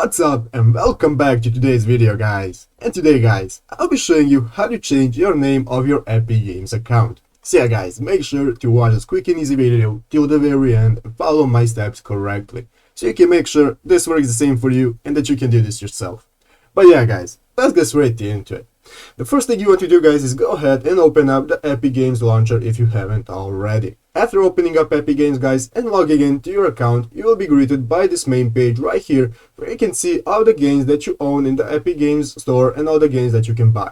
What's up and welcome back to today's video, guys. And today, guys, I'll be showing you how to change your name of your Epic Games account. So yeah, guys, make sure to watch this quick and easy video till the very end and follow my steps correctly, so you can make sure this works the same for you and that you can do this yourself. But yeah, guys, let's get straight into it. The first thing you want to do, guys, is go ahead and open up the Epic Games launcher if you haven't already. After opening up Epic Games, guys, and logging into your account, you will be greeted by this main page right here, where you can see all the games that you own in the Epic Games store and all the games that you can buy.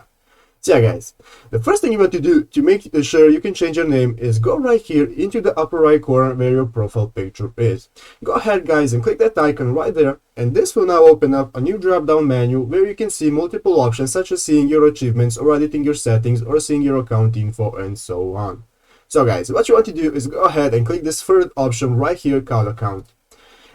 So yeah, guys, the first thing you want to do to make sure you can change your name is go right here into the upper right corner where your profile picture is. Go ahead, guys, and click that icon right there, and this will now open up a new drop down menu where you can see multiple options such as seeing your achievements or editing your settings or seeing your account info and so on. So guys, what you want to do is go ahead and click this third option right here called account.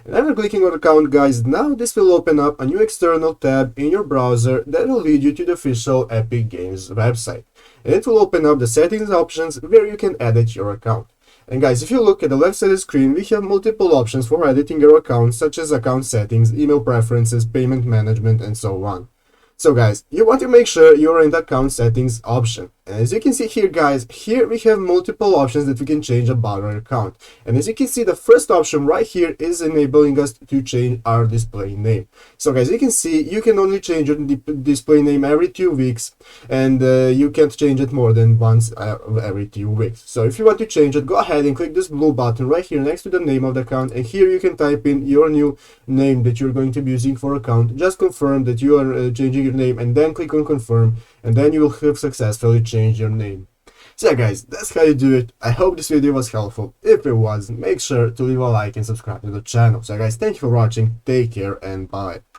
And after clicking on account, guys, now this will open up a new external tab in your browser that will lead you to the official Epic Games website. And it will open up the settings options where you can edit your account. And guys, if you look at the left side of the screen, we have multiple options for editing your account, such as account settings, email preferences, payment management, and so on. So guys, you want to make sure you're in the account settings option. And as you can see here, guys, here we have multiple options that we can change about our account. And as you can see, the first option right here is enabling us to change our display name. So guys, you can see you can only change your display name every 2 weeks, and you can't change it more than once every 2 weeks. So if you want to change it, go ahead and click this blue button right here next to the name of the account, and here you can type in your new name that you're going to be using for account. Just confirm that you are changing your name, and then click on confirm, and then you will have successfully changed your name. So yeah, guys, that's how you do it. I hope this video was helpful. If it was, make sure to leave a like and subscribe to the channel. So guys, thank you for watching, take care, and bye.